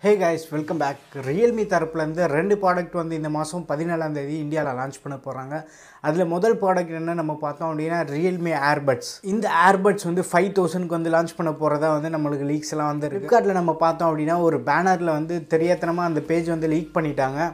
Hey guys, welcome back. Realme தரப்புலேருந்து ரெண்டு product வந்து இந்த மாதம் 17ஆம் தேதி இந்தியாவில் லான்ச் பண்ண போகிறாங்க. அதில் முதல் ப்ராடக்ட் என்ன நம்ம பார்த்தோம் அப்படின்னா Realme Earbuds. இந்த Earbuds வந்து 5000க்கு வந்து லான்ச் பண்ண போகிறதா வந்து நம்மளுக்கு லீக்ஸ் எல்லாம் வந்து ஃப்ளிப்கார்ட்டில் நம்ம பார்த்தோம் அப்படின்னா ஒரு பேனரில் வந்து தெரியாத்தனமாக அந்த பேஜ் வந்து லீக் பண்ணிட்டாங்க.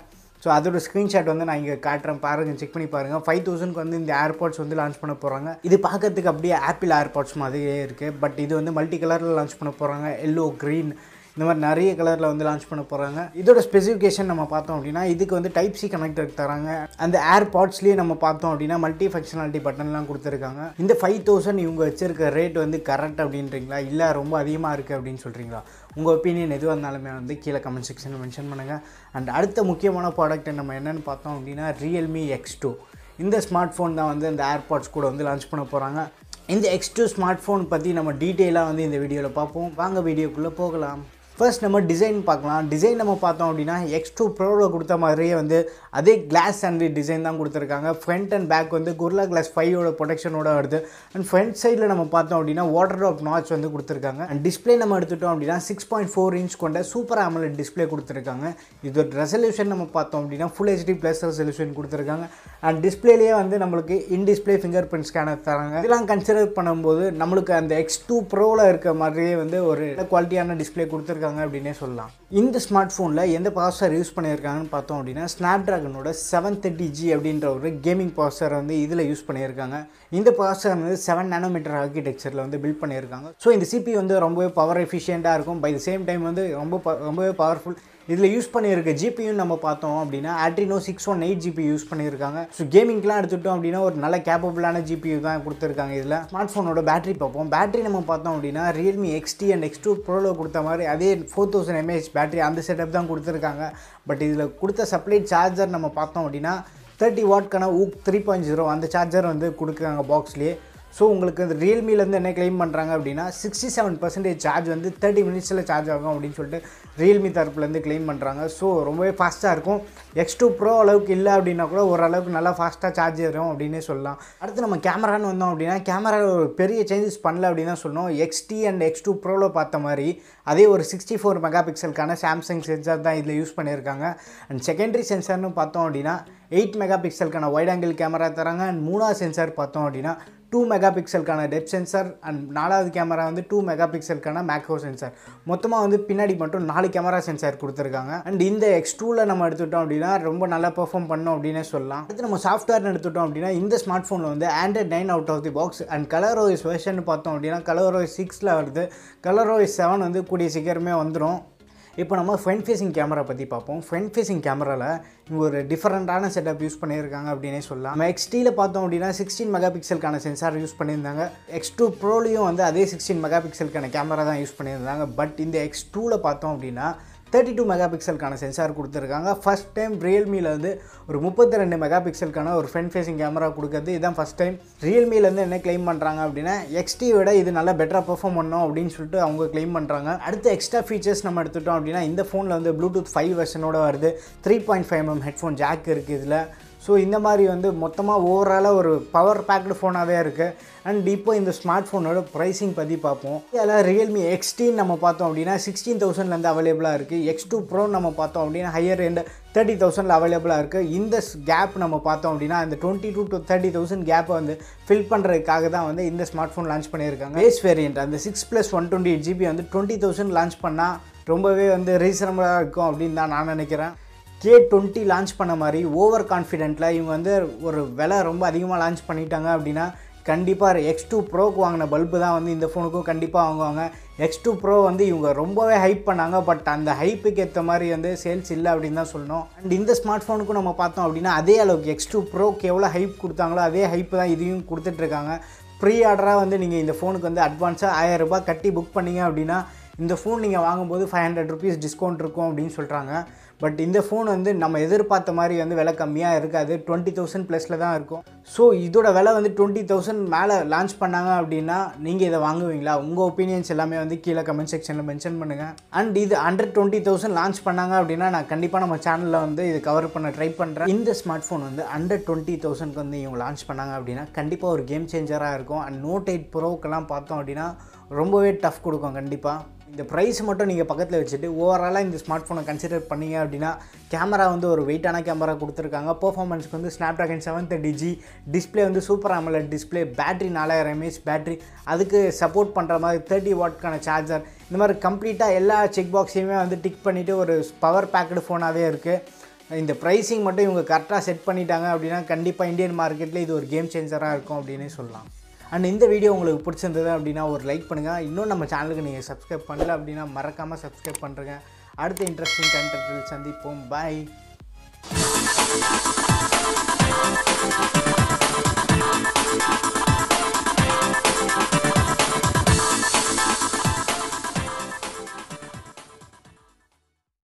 ஸோ அதோட ஸ்க்ரீன்ஷாட் வந்து நான் இங்கே காட்டுறேன், பாருங்கள், செக் பண்ணி பாருங்கள். 5000க்கு வந்து இந்த ஏர்பாட்ஸ் வந்து லான்ச் பண்ண போகிறாங்க. இது பார்க்கறதுக்கு அப்படியே ஆப்பிள் ஏர்பாட்ஸ் மாதிரியே இருக்குது. பட் இது வந்து மல்டி கலரில் லான்ச் பண்ண போகிறாங்க. எல்லோ, க்ரீன், இந்த மாதிரி நிறைய கலரில் வந்து லான்ச் பண்ண போகிறாங்க. இதோட ஸ்பெசிஃபிகேஷன் நம்ம பார்த்தோம் அப்படின்னா இதுக்கு வந்து டைப் சி கனெக்டர் தராங்க. அந்த ஏர்பாட்ஸ்லேயே நம்ம பார்த்தோம் அப்படின்னா மல்டி ஃபங்க்ஷனாலிட்டி பட்டன்லாம் கொடுத்துருக்காங்க. இந்த 5000 இவங்க வச்சிருக்க ரேட் வந்து கரெக்ட் அப்படின்றீங்களா, இல்லை ரொம்ப அதிகமாக இருக்குது அப்படின்னு சொல்கிறீங்களா? உங்கள் ஒப்பீனியன் எதுவாக இருந்தாலுமே வந்து கீழே கமெண்ட் செக்ஷனில் மென்ஷன் பண்ணுங்கள். அண்ட் அடுத்த முக்கியமான ப்ராடக்ட் நம்ம என்னென்னு பார்த்தோம் அப்படின்னா Realme X2. இந்த ஸ்மார்ட் ஃபோன் தான் வந்து அந்த ஏர்பாட்ஸ் கூட வந்து லான்ச் பண்ண போகிறாங்க. இந்த X2 ஸ்மார்ட் ஃபோன் பற்றி நம்ம டீட்டெயிலாக வந்து இந்த வீடியோவில் பார்ப்போம். வாங்க வீடியோக்குள்ளே போகலாம். ஃபர்ஸ்ட் நம்ம டிசைன் பார்க்கலாம். டிசைன் நம்ம பார்த்தோம் அப்படின்னா X2 ப்ரோவில் கொடுத்த மாதிரியே வந்து அதே கிளாஸ் அண்ட் டிசைன் தான் கொடுத்துருக்காங்க. ஃப்ரண்ட் அண்ட் பேக் வந்து Gorilla Glass 5ஓட ப்ரொடெக்ஷனோட வருது. அண்ட் ஃப்ரண்ட் சைடில் நம்ம பார்த்தோம் அப்படின்னா வாட்டர் ட்ராப் நாட்ச் வந்து கொடுத்துருக்காங்க. அண்ட் டிஸ்பிளே நம்ம எடுத்துட்டோம் அப்படின்னா 6.4 இன்ச் கொண்ட சூப்பர் AMOLED டிஸ்பிளே கொடுத்துருக்காங்க. இதோட ரெசல்யூஷன் நம்ம பார்த்தோம் அப்படின்னா ஃபுல் HD ப்ளஸ் ரெசல்யூஷன் கொடுத்துருக்காங்க. அண்ட் டிஸ்பிளேலேயே வந்து நம்மளுக்கு in display finger print scanner தராங்க. இதெல்லாம் கன்சிடர் பண்ணும்போது நம்மளுக்கு அந்த X2 ப்ரோவில் இருக்க மாதிரியே வந்து ஒரு குவாலிட்டியான டிஸ்பிளே கொடுத்துருக்காங்க அப்படின்னே சொல்லலாம். இந்த ஸ்மார்ட் ஃபோனில் எந்த ப்ராசஸர் யூஸ் பண்ணியிருக்காங்கன்னு பார்த்தோம் அப்படின்னா ஸ்னாப்ட்ராகனோட 730G அப்படின்ற ஒரு கேமிங் ப்ராசஸர் வந்து இதில் யூஸ் பண்ணியிருக்காங்க. இந்த ப்ராசஸர் வந்து 7 nm ஆர்கிடெக்சரில் வந்து பில்ட் பண்ணியிருக்காங்க. ஸோ இந்த CPU வந்து ரொம்பவே பவர் எஃபிஷியண்ட்டாக இருக்கும். பை த சேம் டைம் வந்து ரொம்பவே பவர்ஃபுல். இதில் யூஸ் பண்ணியிருக்க ஜிபியூ நம்ம பார்த்தோம் அப்படின்னா Adreno 618 ஜிபி யூஸ் பண்ணியிருக்காங்க. ஸோ கேமிங்லாம் எடுத்துட்டோம் அப்படின்னா ஒரு நல்ல கேப்பபிளான ஜிபியூ தான் கொடுத்துருக்காங்க. இதில் ஸ்மார்ட் ஃபோனோட பேட்டரி பார்ப்போம். பேட்டரி நம்ம பார்த்தோம் அப்படின்னா Realme XT அண்ட் X2 ப்ரோவில் கொடுத்த மாதிரி அதே 4000 mAh பேட்டரி அந்த செட்டப் தான் கொடுத்துருக்காங்க. பட் இதில் கொடுத்த சப்ளைட் சார்ஜர் நம்ம பார்த்தோம் அப்படின்னா 30 வாட்க்கான ஊக் 3.0 அந்த சார்ஜர் வந்து கொடுக்குறாங்க பாக்ஸ்லேயே. ஸோ உங்களுக்கு அந்த ரியல்மிலேருந்து என்ன கிளைம் பண்ணுறாங்க அப்படின்னா 67% சார்ஜ் வந்து 30 மினிட்ஸில் சார்ஜ் ஆகும் அப்படின்னு சொல்லிட்டு Realme தரப்புலேருந்து கிளைம் பண்ணுறாங்க. ஸோ ரொம்பவே ஃபாஸ்ட்டாக இருக்கும். X2 ப்ரோ அளவுக்கு இல்லை அப்படின்னா கூட ஓரளவுக்கு நல்லா ஃபாஸ்ட்டாக சார்ஜ் ஏறும் அப்படின்னே சொல்லலாம். அடுத்து நம்ம கேமரான்னு வந்தோம் அப்படின்னா கேமரா ஒரு பெரிய சேஞ்சஸ் பண்ணல அப்படின்னு தான் சொல்லணும். XT அண்ட் X2 ப்ரோவில் பார்த்த மாதிரி அதே ஒரு 64 மெகா பிக்சலுக்கான சாம்சங் சென்சார் தான் இதில் யூஸ் பண்ணியிருக்காங்க. அண்ட் செகண்டரி சென்சார்னு பார்த்தோம் அப்படின்னா 8 மெகா பிக்சலுக்கான வைட் ஆங்கிள் கேமரா தராங்க. அண்ட் மூணாவது சென்சார் பார்த்தோம் அப்படின்னா 2 மெகா பிக்சலுக்கான டெப்த் சென்சார். அண்ட் நாலாவது கேமரா வந்து 2 மெகா பிக்சலுக்கான மேக்ரோ சென்சார். மொத்தமாக வந்து பின்னாடி மட்டும் 4 கேமரா சென்சார் கொடுத்துருக்காங்க. அண்ட் இந்த X2வில் நம்ம எடுத்துட்டோம் அப்படின்னா ரொம்ப நல்லா பெர்ஃபார்ம் பண்ணோம் அப்படின்னே சொல்லலாம். அடுத்து நம்ம சாஃப்ட்வேர்னு எடுத்துட்டோம் அப்படின்னா இந்த ஸ்மார்ட் ஃபோனில் வந்து Android 9 out of the box. And ColorOS version பார்த்தோம் அப்படின்னா ColorOS 6ல் வருது. ColorOS 7 வந்து கூடிய சீக்கிரமே வந்துடும். இப்போ நம்ம ஃப்ரண்ட் ஃபேஸிங் கேமரா பற்றி பார்ப்போம். ஃப்ரண்ட் ஃபேஸிங் கேமராவில் இங்கே ஒரு டிஃப்ரெண்ட்டான செட்டப் யூஸ் பண்ணியிருக்காங்க அப்படின்னே சொல்லலாம். நம்ம XTயில் பார்த்தோம் அப்படின்னா 16 மெகா பிக்சலுக்கான சென்சார் யூஸ் பண்ணியிருந்தாங்க. X2 ப்ரோலையும் வந்து அதே 16 மெகா பிக்சலுக்கான கேமரா தான் யூஸ் பண்ணியிருந்தாங்க. பட் இந்த X2வில் பார்த்தோம் அப்படின்னா 32 மெகா பிக்சலுக்கான சென்சார் கொடுத்துருக்காங்க. ஃபஸ்ட் டைம் ரியல்மியில் ஒரு 32 மெகா பிக்சலுக்கான ஒரு ஃப்ரண்ட் ஃபேஸிங் கேமரா கொடுக்குறது இதுதான் ஃபஸ்ட் டைம். ரியல்மிலேருந்து என்ன கிளைம் பண்ணுறாங்க அப்படின்னா XT விட இது நல்லா பெட்டராக பெர்ஃபார்ம் பண்ணோம் அப்படின்னு சொல்லிட்டு அவங்க கிளைம் பண்ணுறாங்க. அடுத்த எக்ஸ்ட்ரா ஃபீச்சர்ஸ் நம்ம எடுத்துட்டோம் அப்படின்னா இந்த ஃபோனில் வந்து Bluetooth 5 வெர்ஷனோட வருது. 3.5mm ஹெட்ஃபோன் ஜாக் இருக்குது இதில். ஸோ இந்த மாதிரி வந்து மொத்தமாக ஓவராலாக ஒரு பவர் பேக்டு ஃபோனாகவே இருக்குது. அண்ட் இப்போ இந்த ஸ்மார்ட் ஃபோனோட ப்ரைஸிங் பற்றி பார்ப்போம். இதில் Realme XT நம்ம பார்த்தோம் அப்படின்னா 16,000லேருந்து அவைலபிளாக இருக்குது. X2 ப்ரோ நம்ம பார்த்தோம் அப்படின்னா ஹையர் எண்ட் 30,000ல் அவைலபிளாக இருக்குது. இந்த கேப் நம்ம பார்த்தோம் அப்படின்னா இந்த 22,000 to 30,000 கேப்பை வந்து ஃபில் பண்ணுறதுக்காக தான் வந்து இந்த ஸ்மார்ட் ஃபோன் லான்ச் பண்ணியிருக்காங்க. பேஸ் வேரியண்ட் அந்த 6+128 GB வந்து 20,000 லான்ச் பண்ணால் ரொம்பவே வந்து ரீசனபிளாக இருக்கும் அப்படின்னு தான் நான் நினைக்கிறேன். K20 லான்ச் பண்ண மாதிரி ஓவர் கான்ஃபிடென்ட்டில் இவங்க வந்து ஒரு விலை ரொம்ப அதிகமாக லான்ச் பண்ணிட்டாங்க அப்படின்னா கண்டிப்பாக X2 ப்ரோக்கு வாங்கின பல்பு தான் வந்து இந்த ஃபோனுக்கும் கண்டிப்பாக வாங்குவாங்க. X2 ப்ரோ வந்து இவங்க ரொம்பவே ஹைப் பண்ணாங்க. பட் அந்த ஹைப்புக்கு ஏற்ற மாதிரி வந்து சேல்ஸ் இல்லை அப்படின்னு தான் சொல்லணும். அண்ட் இந்த ஸ்மார்ட் ஃபோனுக்கும் நம்ம பார்த்தோம் அப்படின்னா அதே அளவுக்கு X2 ப்ரோக்கு எவ்வளோ ஹைப் கொடுத்தாங்களோ அதே ஹைப்பு தான் இதையும் கொடுத்துட்ருக்காங்க. ப்ரீ ஆர்டராக வந்து நீங்கள் இந்த ஃபோனுக்கு வந்து அட்வான்ஸாக 1000 ரூபாய் கட்டி புக் பண்ணிங்க அப்படின்னா இந்த ஃபோன் நீங்கள் வாங்கும்போது 500 rupees டிஸ்கவுண்ட் இருக்கும் அப்படின்னு சொல்கிறாங்க. பட் இந்த ஃபோன் வந்து நம்ம எதிர்பார்த்த மாதிரி வந்து விலை கம்மியாக இருக்காது, 20,000 ப்ளஸில் தான் இருக்கும். ஸோ இதோட விலை வந்து 20,000 மேலே லான்ச் பண்ணாங்க அப்படின்னா நீங்கள் இதை வாங்குவீங்களா? உங்கள் ஒப்பீனியன்ஸ் எல்லாமே வந்து கீழே கமெண்ட் செக்ஷனில் மென்ஷன் பண்ணுங்கள். அண்ட் இது அண்டர் 20,000 லான்ச் பண்ணாங்க அப்படின்னா நான் கண்டிப்பாக நம்ம சேனலில் வந்து இது கவர் பண்ண ட்ரை பண்ணுறேன். இந்த ஸ்மார்ட் ஃபோன் வந்து அண்டர் 20,000க்கு வந்து இவங்க லான்ச் பண்ணாங்க அப்படின்னா கண்டிப்பாக ஒரு கேம் சேஞ்சராக இருக்கும். அண்ட் Note 8 ப்ரோக்கெல்லாம் பார்த்தோம் அப்படின்னா ரொம்பவே டஃப் கொடுக்கும். கண்டிப்பாக இந்த ப்ரைஸ் மட்டும் நீங்கள் பக்கத்தில் வச்சுட்டு ஓவராலாக இந்த ஸ்மார்ட் ஃபோனை கன்சிடர் பண்ணிங்க அப்படின்னா கேமரா வந்து ஒரு வெயிட்டான கேமரா கொடுத்துருக்காங்க. பெர்ஃபார்மன்ஸ்க்கு வந்து Snapdragon 730G, டிஸ்பிளே வந்து super AMOLED display, battery 4000 mAh battery, அதுக்கு சப்போர்ட் பண்ணுற மாதிரி 30 வாட்க்கான சார்ஜர், இந்த மாதிரி கம்ப்ளீட்டாக எல்லா செக் பாக்ஸையுமே வந்து டிக் பண்ணிவிட்டு ஒரு பவர் பேக்கடு ஃபோனாகவே இருக்குது. இந்த ப்ரைஸிங் மட்டும் இவங்க கரெக்டாக செட் பண்ணிட்டாங்க அப்படின்னா கண்டிப்பாக இந்தியன் மார்க்கெட்டில் இது ஒரு கேம் சேஞ்சராக இருக்கும் அப்படின்னே சொல்லலாம். அண்ட் இந்த வீடியோ உங்களுக்கு பிடிச்சிருந்தது அப்படின்னா ஒரு லைக் பண்ணுங்கள். இன்னும் நம்ம சேனலுக்கு நீங்கள் சப்ஸ்கிரைப் பண்ணல அப்படின்னா மறக்காமல் சப்ஸ்கிரைப் பண்ணுறேங்க. அடுத்த இன்ட்ரெஸ்டிங் கண்டென்ட்டில் சந்திப்போம். பாய்.